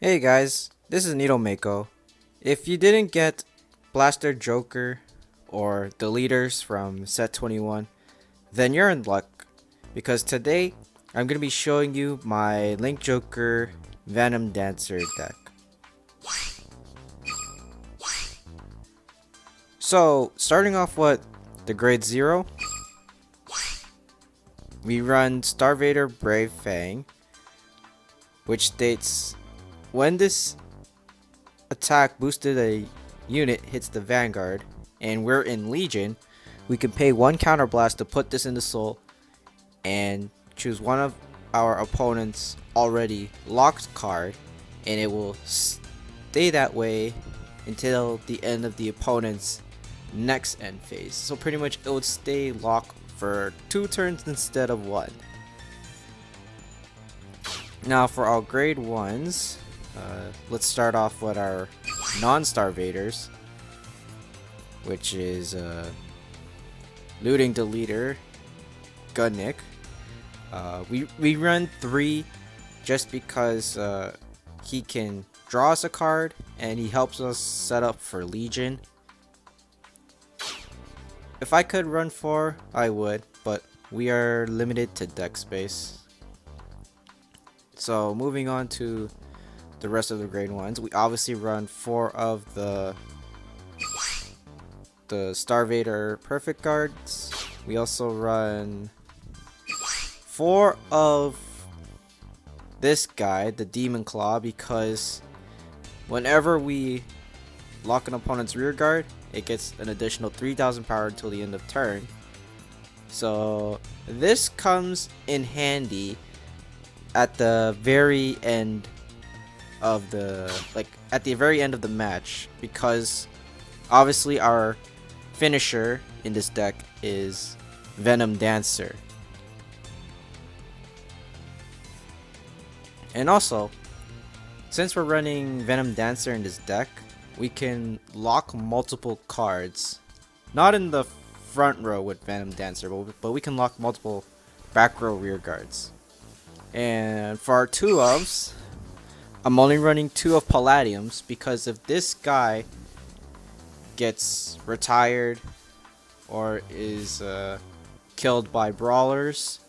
Hey guys, this is Needle Mako. If you didn't get Blaster Joker or the leaders from set 21, then you're in luck because today I'm going to be showing you my Link Joker Venom Dancer deck. So, starting off with the grade 0, we run Starvader Brave Fang, which states when this attack boosted a unit hits the Vanguard and we're in Legion, we can pay one counterblast to put this into Soul and choose one of our opponent's already locked card, and it will stay that way until the end of the opponent's next end phase. So pretty much it would stay locked for 2 turns instead of 1. Now for our grade 1s, let's start off with our non-Starvaders, which is Looting the Leader, Gunnick. We run 3 just because he can draw us a card and he helps us set up for Legion. If I could run 4, I would, but we are limited to deck space. So moving on to the rest of the grade 1s, we obviously run 4 of the Starvader Perfect Guards. We also run 4 of this guy, the Demon Claw, because whenever we lock an opponent's rear guard, it gets an additional 3,000 power until the end of turn. So this comes in handy at the very end of the match, because obviously our finisher in this deck is Venom Dancer. And also, since we're running Venom Dancer in this deck, we can lock multiple cards. Not in the front row with Venom Dancer, but we can lock multiple back row rear guards. And for our 2-ofs, I'm only running 2 of Palladiums because if this guy gets retired or is killed by brawlers,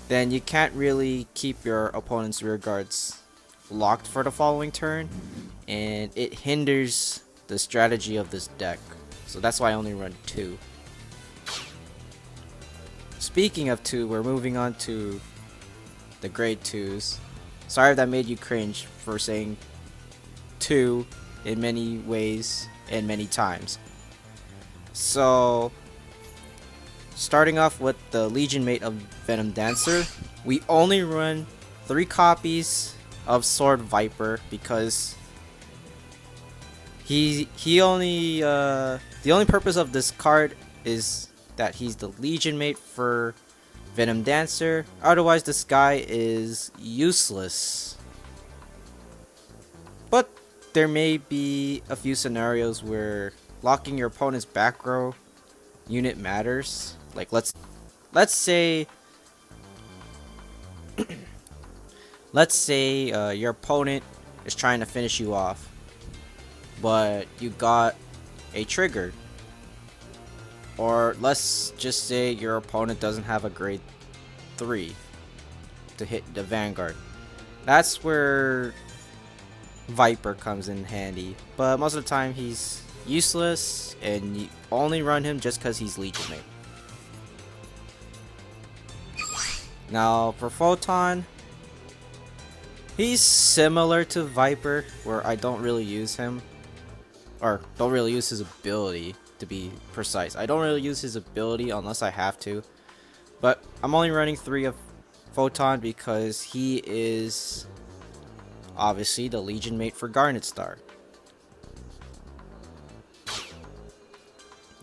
then you can't really keep your opponent's rear guards locked for the following turn, and it hinders the strategy of this deck. So that's why I only run 2. Speaking of 2, we're moving on to the grade 2s. Sorry if that made you cringe for saying 2 in many ways and many times. So, starting off with the Legion mate of Venom Dancer, we only run 3 copies of Sword Viper because the only purpose of this card is that he's the Legion mate for Venom Dancer. Otherwise, this guy is useless. But there may be a few scenarios where locking your opponent's back row unit matters. Like let's say your opponent is trying to finish you off, but you got a trigger. Or let's just say your opponent doesn't have a grade 3 to hit the Vanguard. That's where Viper comes in handy. But most of the time he's useless and you only run him just because he's Legion mate. Now for Photon, he's similar to Viper, where I don't really use him. Or don't really use his ability, to be precise. I don't really use his ability unless I have to. But I'm only running 3 of Photon because he is obviously the Legion mate for Garnet Star.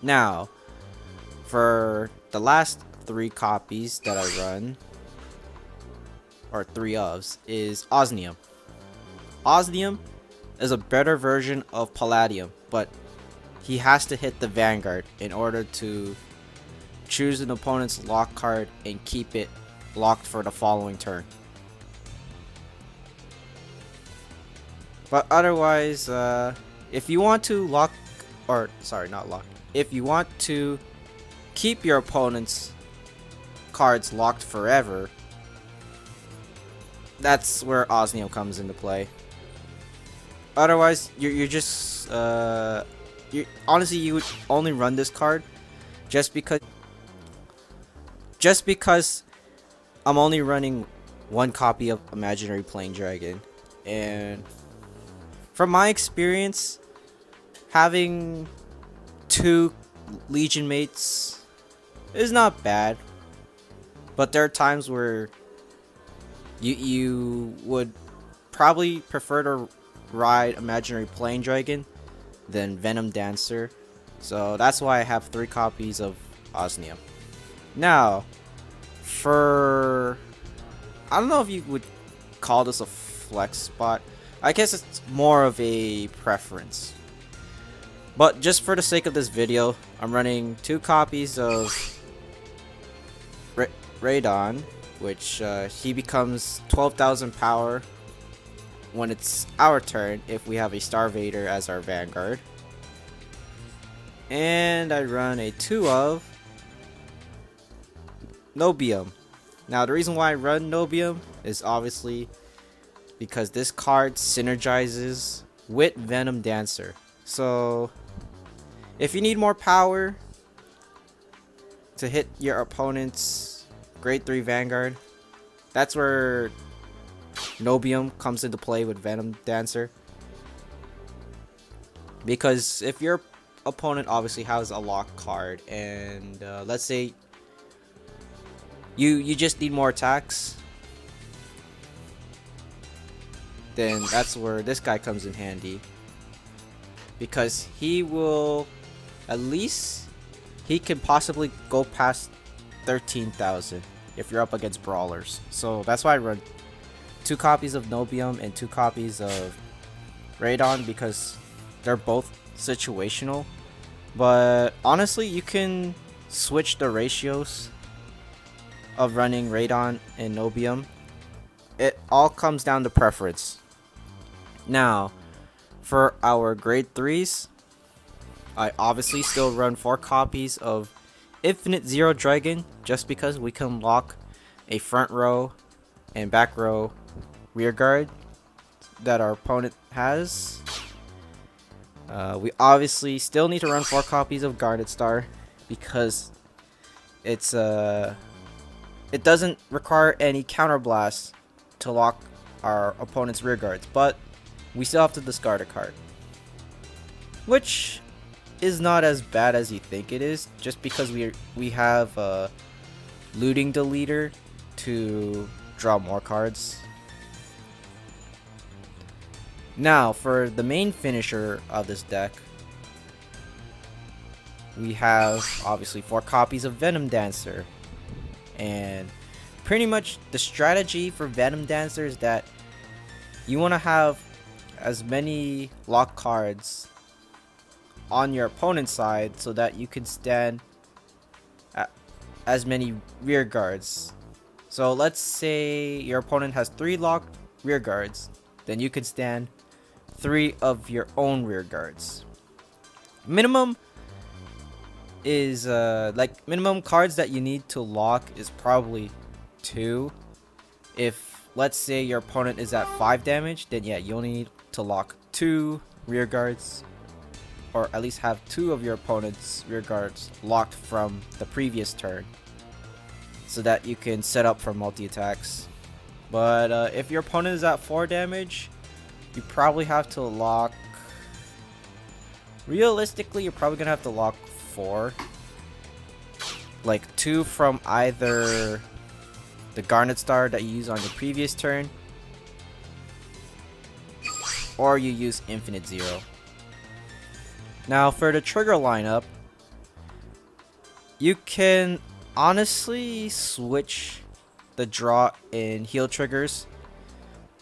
Now, for the last 3 copies that I run, or 3 ofs, is Osnium. Osnium is a better version of Palladium, but he has to hit the Vanguard in order to choose an opponent's lock card and keep it locked for the following turn. But otherwise, if you want to lock, or sorry, not lock, if you want to keep your opponent's cards locked forever, that's where Osnium comes into play. Otherwise, you're just honestly, you would only run this card just because I'm only running one copy of Imaginary Plane Dragon, and from my experience, having 2 Legion mates is not bad, but there are times where you would probably prefer to ride Imaginary Plane Dragon than Venom Dancer, so that's why I have 3 copies of Osnium. Now, for I don't know if you would call this a flex spot. I guess it's more of a preference. But just for the sake of this video, I'm running 2 copies of Radon, which he becomes 12,000 power when it's our turn if we have a Starvader as our Vanguard. And I run a 2 of Nobium. Now the reason why I run Nobium is obviously because this card synergizes with Venom Dancer. So if you need more power to hit your opponent's grade 3 Vanguard, that's where Nobium comes into play with Venom Dancer. Because if your opponent obviously has a lock card and let's say you just need more attacks, then that's where this guy comes in handy, because he will he can possibly go past 13,000 if you're up against brawlers. So that's why I run 2 copies of Nobium and 2 copies of Radon, because they're both situational. But honestly, you can switch the ratios of running Radon and Nobium. It all comes down to preference. Now, for our grade 3s, I obviously still run 4 copies of Infinite Zero Dragon, just because we can lock a front row and back row rear guard that our opponent has. We obviously still need to run 4 copies of Garnet Star, because it's it doesn't require any counterblast to lock our opponent's rear guards, but we still have to discard a card, which is not as bad as you think it is, just because we have Looting Deleter to draw more cards. Now, for the main finisher of this deck, we have obviously 4 copies of Venom Dancer. And pretty much the strategy for Venom Dancer is that you want to have as many lock cards on your opponent's side so that you can stand as many rear guards. So let's say your opponent has 3 locked rear guards, then you can stand 3 of your own rear guards. Minimum is minimum cards that you need to lock is probably 2. If let's say your opponent is at 5 damage, then yeah, you only need to lock 2 rear guards, or at least have 2 of your opponent's rear guards locked from the previous turn, so that you can set up for multi-attacks. But if your opponent is at 4 damage, you probably have to lock, realistically you're probably gonna have to lock 4, like 2 from either the Garnet Star that you use on the previous turn, or you use Infinite Zero. Now for the trigger lineup, you can honestly switch the draw and heal triggers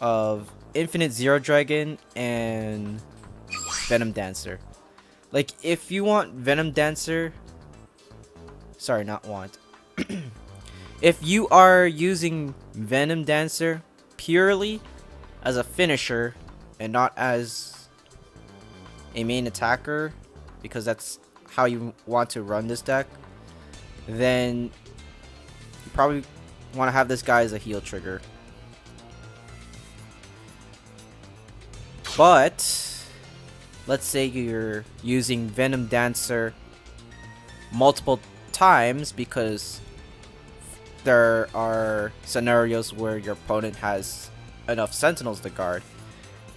of Infinite Zero Dragon and Venom Dancer. Like, if you want Venom Dancer, sorry, not want. If you are using Venom Dancer purely as a finisher, and not as a main attacker, because that's how you want to run this deck, then you probably want to have this guy as a heal trigger. But let's say you're using Venom Dancer multiple times because there are scenarios where your opponent has enough sentinels to guard,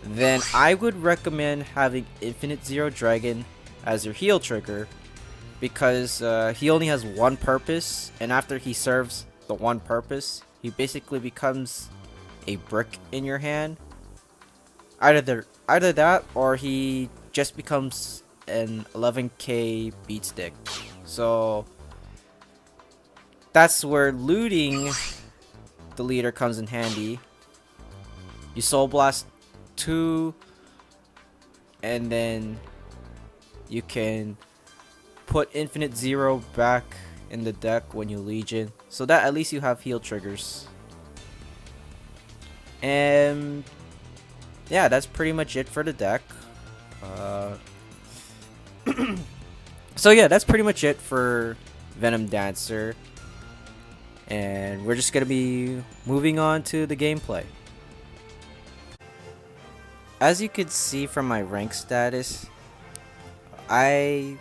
then I would recommend having Infinite Zero Dragon as your heal trigger, because he only has one purpose, and after he serves the one purpose, he basically becomes a brick in your hand. Either that, or he just becomes an 11k beat stick. So that's where looting the leader comes in handy. You Soul Blast 2, and then you can put Infinite Zero back in the deck when you Legion, so that at least you have heal triggers. And yeah, that's pretty much it for the deck. So yeah, that's pretty much it for Venom Dancer, and we're just gonna be moving on to the gameplay. As you can see from my rank status, I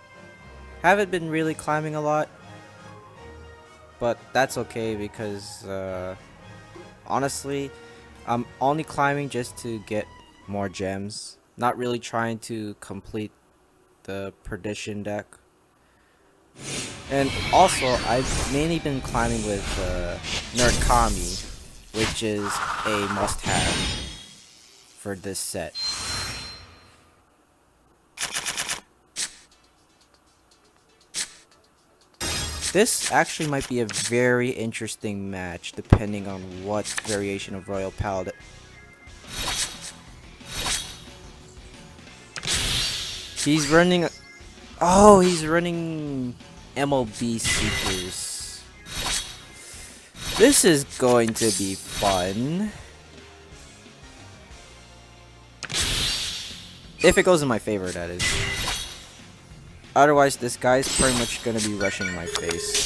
haven't been really climbing a lot, but that's okay because honestly, I'm only climbing just to get more gems, not really trying to complete the Perdition deck. And also, I've mainly been climbing with Nurkami, which is a must-have for this set. This actually might be a very interesting match, depending on what variation of Royal Paladin. He's running. Oh, he's running MLB Seekers. This is going to be fun. If it goes in my favor, that is. Otherwise, this guy's pretty much gonna be rushing my face.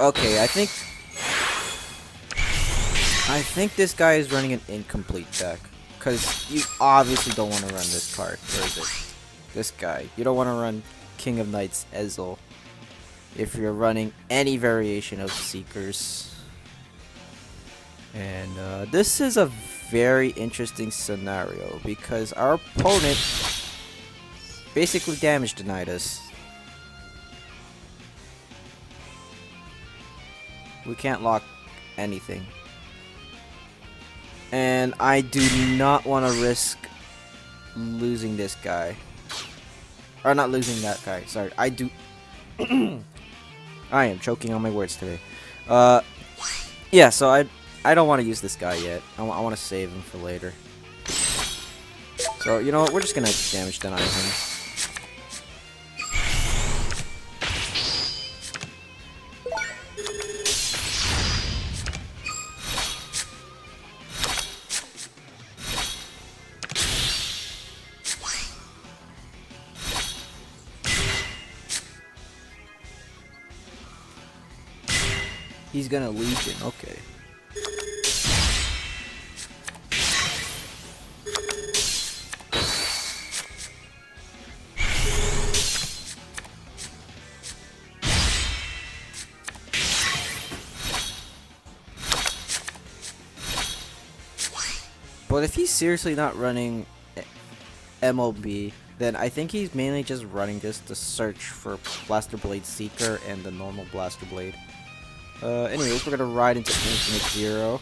Okay, I think this guy is running an incomplete deck, because you obviously don't want to run this card. Where is it? This guy. You don't want to run King of Knights Ezel if you're running any variation of Seekers. And this is a very interesting scenario because our opponent basically damage denied us. We can't lock anything. And I do not want to risk losing this guy. Or not losing that guy. Sorry. I do. I am choking on my words today. Yeah, so I don't want to use this guy yet. I want to save him for later. So, you know what? We're just going to damage deny him. He's gonna Legion, okay. But if he's seriously not running MLB, then I think he's mainly just running just to search for Blaster Blade Seeker and the normal Blaster Blade. Anyways, we're gonna ride into Infinite Zero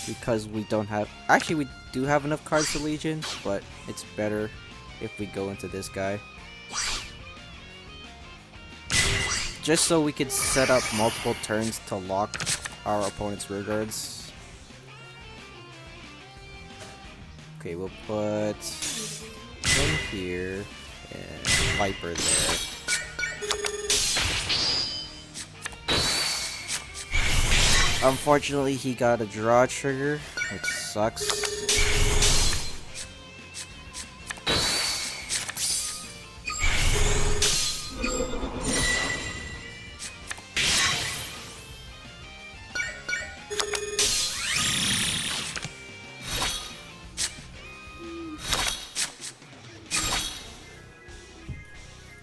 because we don't have. Actually, we do have enough cards for Legion, but it's better if we go into this guy. Just so we could set up multiple turns to lock our opponent's rear guards. Okay, we'll put him here and Viper there. Unfortunately, he got a draw trigger, which sucks.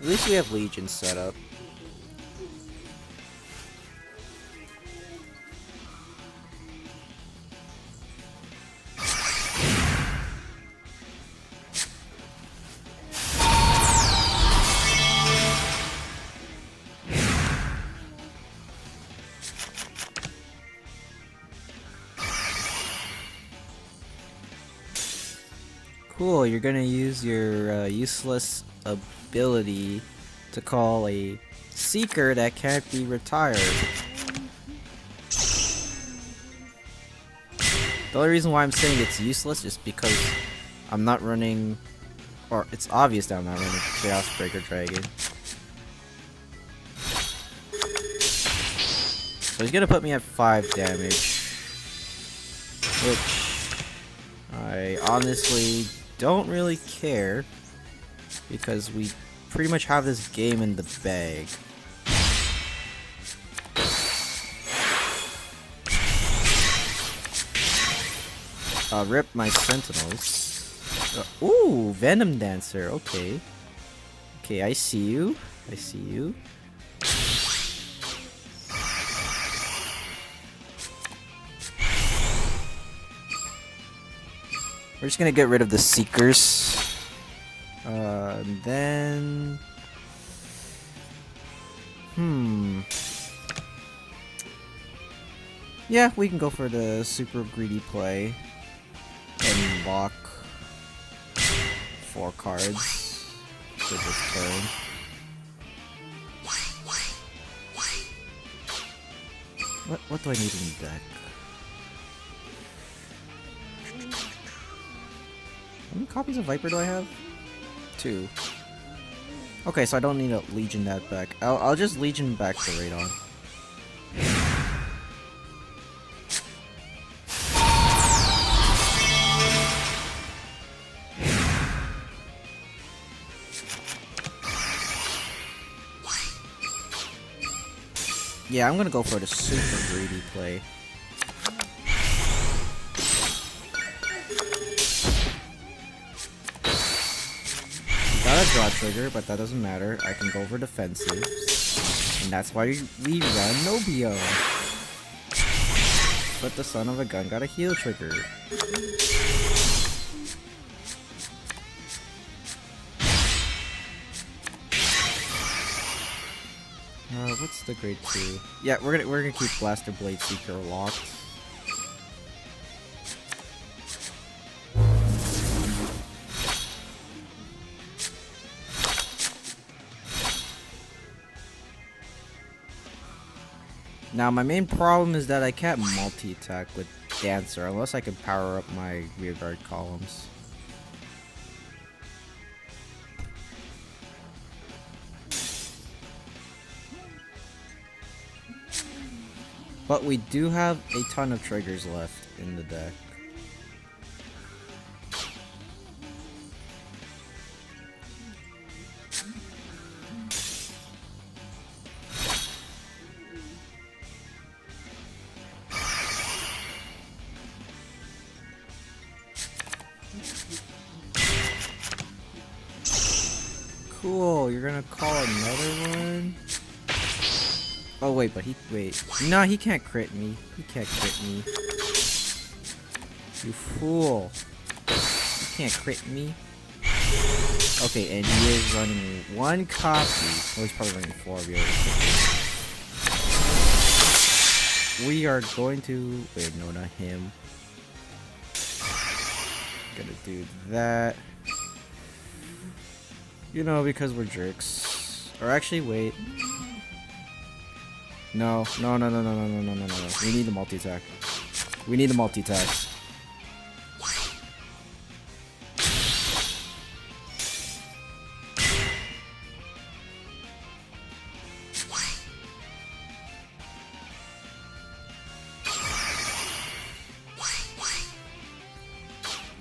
At least we have Legion set up. Cool, you're gonna use your useless ability to call a Seeker that can't be retired. The only reason why I'm saying it's useless is because I'm not running, or it's obvious that I'm not running Chaos Breaker Dragon. So he's gonna put me at 5 damage, which I honestly don't really care, because we pretty much have this game in the bag. Rip my Sentinels. Ooh, Venom Dancer, okay. Okay, I see you. I see you. We're just gonna get rid of the Seekers. And then... Yeah, we can go for the super greedy play. And lock 4 cards for this turn. What do I need in the deck? How many copies of Viper do I have? 2. Okay, so I don't need to Legion that back. I'll just Legion back the Radon. Yeah, I'm gonna go for the super greedy play. Got a draw trigger, but that doesn't matter. I can go for defensive. And that's why we run Nobio. But the son of a gun got a heal trigger. What's the grade 2? Yeah, we're gonna keep Blaster Blade Seeker locked. Now my main problem is that I can't multi-attack with Dancer unless I can power up my rearguard columns. But we do have a ton of triggers left in the deck. Cool, you're gonna call another one? Oh wait, but wait. No, he can't crit me. He can't crit me. You fool. You can't crit me. Okay, and he is running 1 copy. Oh, he's probably running 4 of yours. We are going to... Wait, no, not him. Gonna do that. You know, because we're jerks. Or actually, wait. No. No. We need the multi-attack. We need the multi-attack.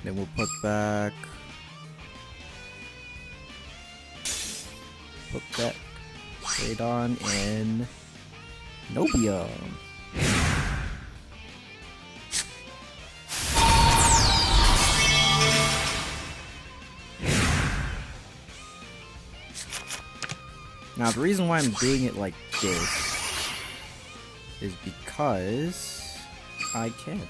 Then we'll put back. Put back Radon and Nobium. Now the reason why I'm doing it like this is because I can.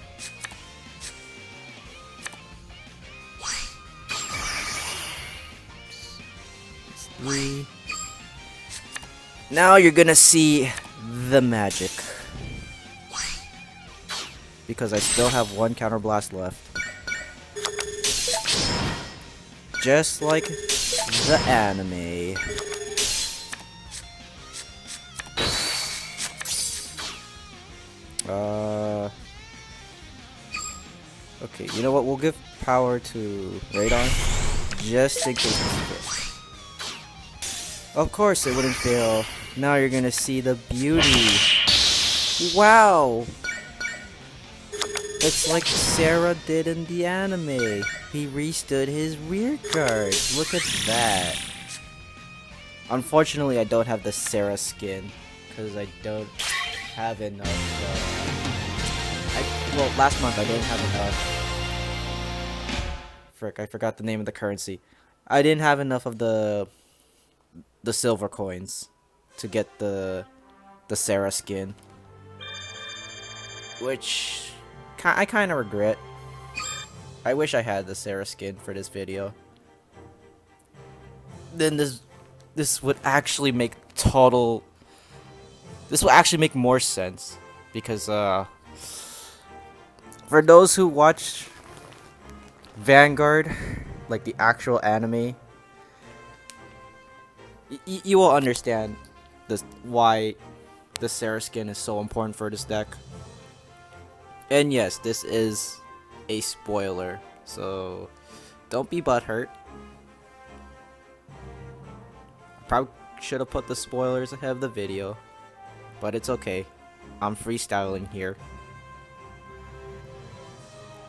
It's 3. Now you're gonna see the magic. Because I still have 1 counterblast left. Just like the anime. Okay, you know what? We'll give power to Radon just in case it fails. Of course it wouldn't fail. Now you're gonna see the beauty. Wow! It's like Serra did in the anime. He restood his rear guard. Look at that. Unfortunately, I don't have the Serra skin because I don't have enough. Well, last month I didn't have enough. Frick, I forgot the name of the currency. I didn't have enough of the silver coins to get the Serra skin, which I kind of regret. I wish I had the Serra skin for this video. Then this would actually make total. This will actually make more sense because for those who watch Vanguard, like the actual anime, you will understand why the Serra skin is so important for this deck. And yes, this is a spoiler, so don't be butthurt. Probably should have put the spoilers ahead of the video, but it's okay. I'm freestyling here.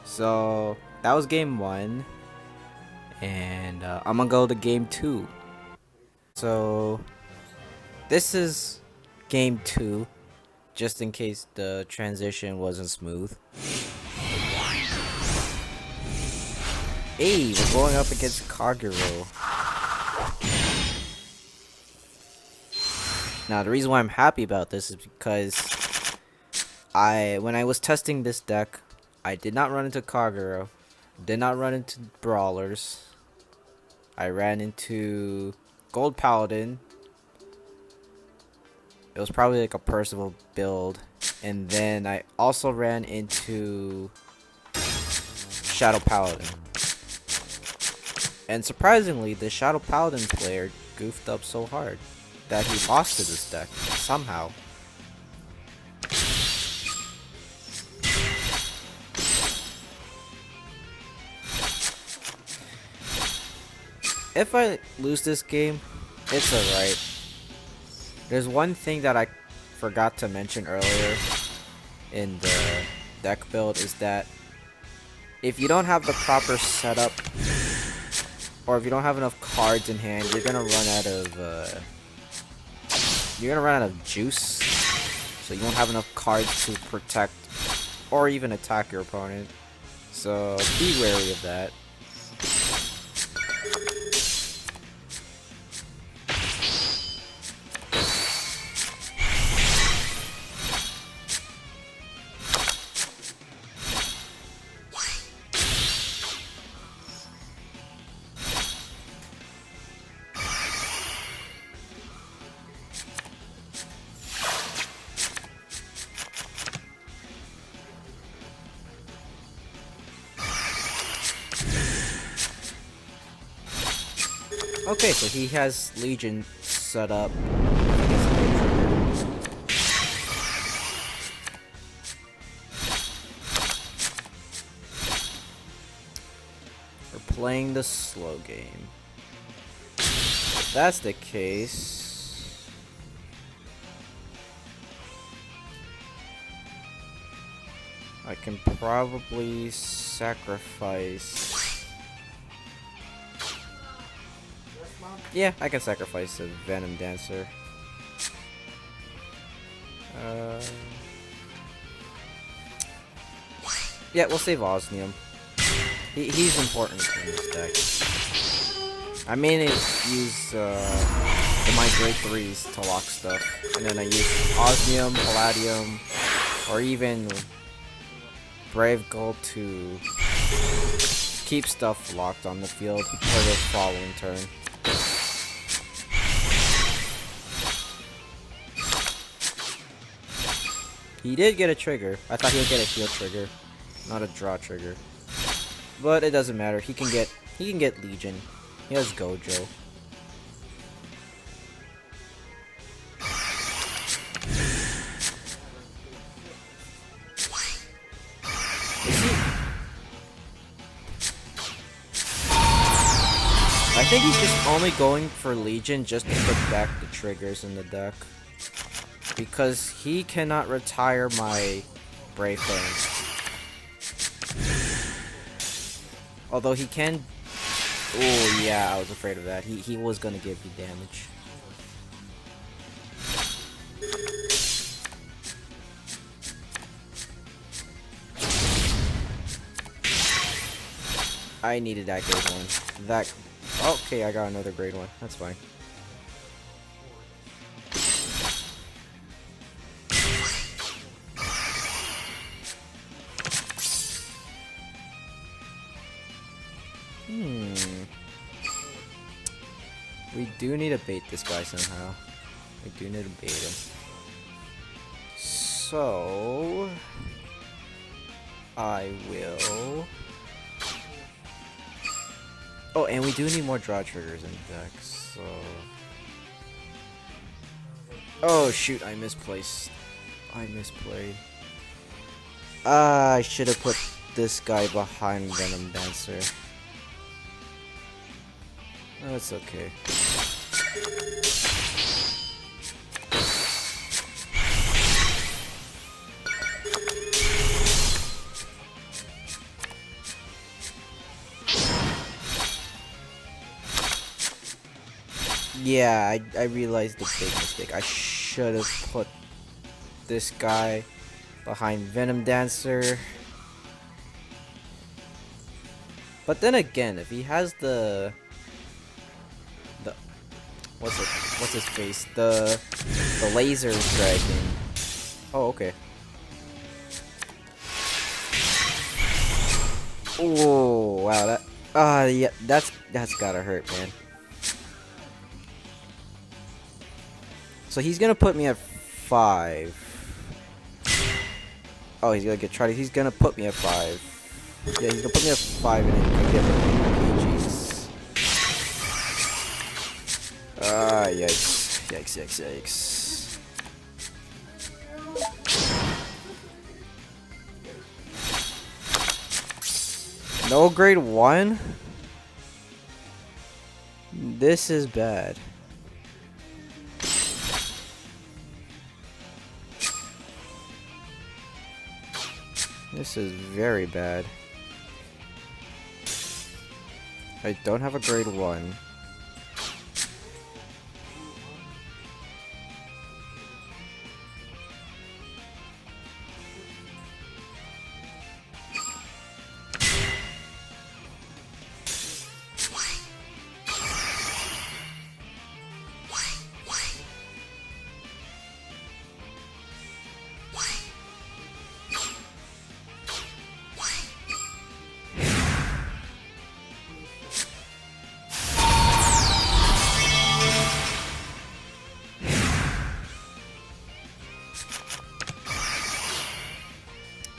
So that was game 1, and I'm gonna go to game 2. So this is game 2, just in case the transition wasn't smooth. Hey, we're going up against Kagero. Now the reason why I'm happy about this is because when I was testing this deck, I did not run into Kagero, did not run into Brawlers. I ran into Gold Paladin. It was probably like a Percival build. And then I also ran into Shadow Paladin. And surprisingly, the Shadow Paladin player goofed up so hard that he lost to this deck somehow. If I lose this game, it's alright. There's one thing that I forgot to mention earlier in the deck build is that if you don't have the proper setup, or if you don't have enough cards in hand, you're gonna run out of juice. So you won't have enough cards to protect or even attack your opponent. So be wary of that. Okay, so he has Legion set up. We're playing the slow game. If that's the case, I can probably sacrifice. Yeah, I can sacrifice the Venom Dancer. Yeah, we'll save Osmium. He's important in this deck. I mainly use my grade 3s to lock stuff. And then I use Osmium, Palladium, or even Brave Gold to keep stuff locked on the field for the following turn. He did get a trigger. I thought he would get a heal trigger, not a draw trigger. But it doesn't matter. He can get Legion. He has Gojo. I think he's just only going for Legion just to put back the triggers in the deck. Because he cannot retire my Brave Fang. Although he can... Oh yeah, I was afraid of that. He was gonna give me damage. I needed that grade 1. That... Okay, I got another grade 1. That's fine. We do need to bait this guy somehow. We do need to bait him. So... I will... Oh, and we do need more draw triggers in the deck, so... Oh shoot, I misplaced. I misplayed. I should have put this guy behind Venom Dancer. Oh, it's okay. Yeah, I realized the big mistake. I should have put this guy behind Venom Dancer. But then again, if he has the what's his face? The laser dragon. Oh, okay. Oh, wow, that yeah, that's gotta hurt, man. So he's gonna put me at 5. Oh, he's gonna he's gonna put me at 5. Yeah, he's gonna put me at 5 and then give me PGs. Yikes. Yikes. No grade 1? This is bad. This is very bad. I don't have a grade 1.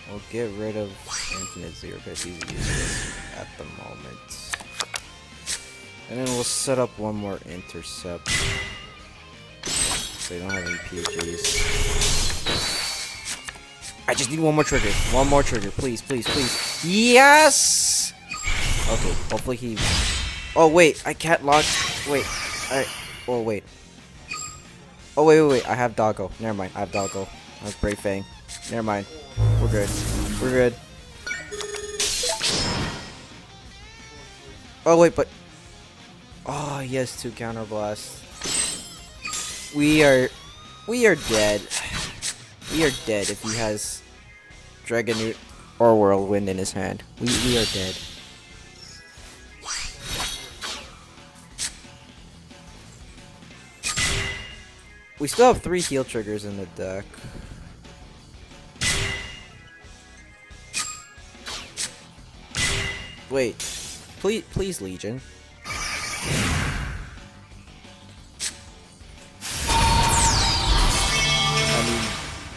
We'll get rid of Infinite Zero because he's useless at the moment. And then we'll set up one more intercept. So they don't have any PGs. I just need one more trigger. One more trigger. Please, please, please. Yes! Okay, hopefully he... Oh, wait. I can't lock... Wait. Oh, wait. Oh, wait. I have Doggo. Never mind. I have Doggo. I have Brave Fang. Never mind. We're good. We're good. Oh, wait, but... Oh, he has 2 counter blasts. We are dead. We are dead if he has Dragonute or Whirlwind in his hand. We are dead. We still have 3 heal triggers in the deck. Wait. Please, Legion.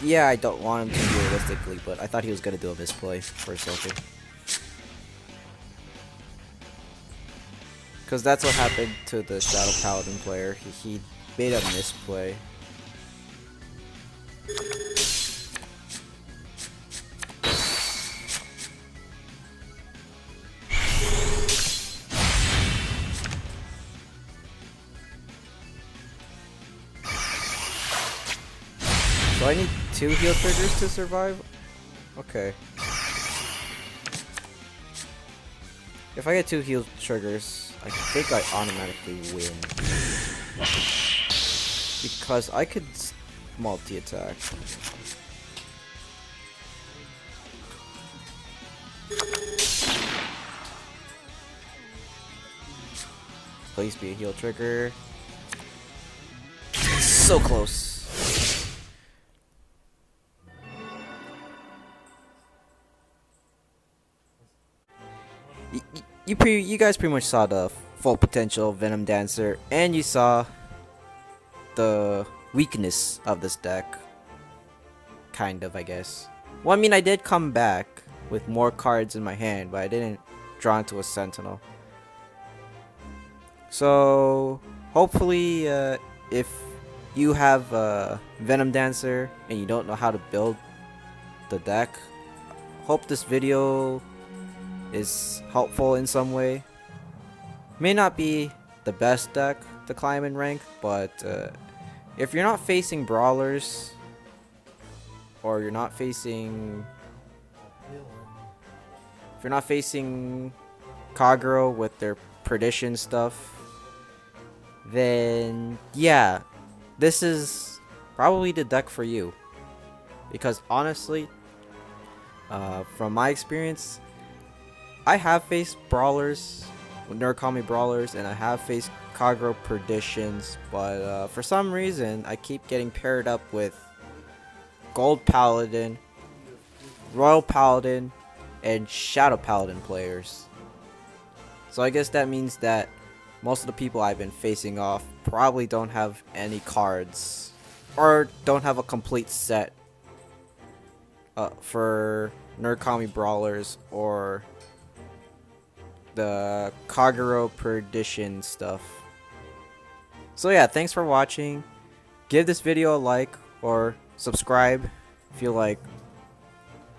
Yeah, I don't want him to realistically, but I thought he was gonna do a misplay for a second. Because that's what happened to the Shadow Paladin player. He made a misplay. So I need 2 heal triggers to survive? Okay. If I get 2 heal triggers, I think I automatically win. Because I could multi-attack. Please be a heal trigger. So close. You guys pretty much saw the full potential of Venom Dancer, and you saw the weakness of this deck. Kind of, I guess. Well, I mean, I did come back with more cards in my hand, but I didn't draw into a Sentinel. So, hopefully, if you have Venom Dancer and you don't know how to build the deck, hope this video is helpful in some way. May not be the best deck to climb in rank, but if you're not facing brawlers, or you're not facing Kagero with their perdition stuff, then yeah, this is probably the deck for you. Because honestly, from my experience, I have faced brawlers, Narukami brawlers, and I have faced Kagero perditions, but for some reason I keep getting paired up with Gold Paladin, Royal Paladin, and Shadow Paladin players. So I guess that means that most of the people I've been facing off probably don't have any cards, or don't have a complete set for Narukami brawlers or the Kagero perdition stuff. So yeah, thanks for watching. Give this video a like or subscribe if you like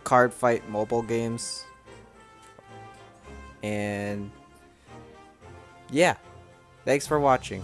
card fight mobile games. And yeah, thanks for watching.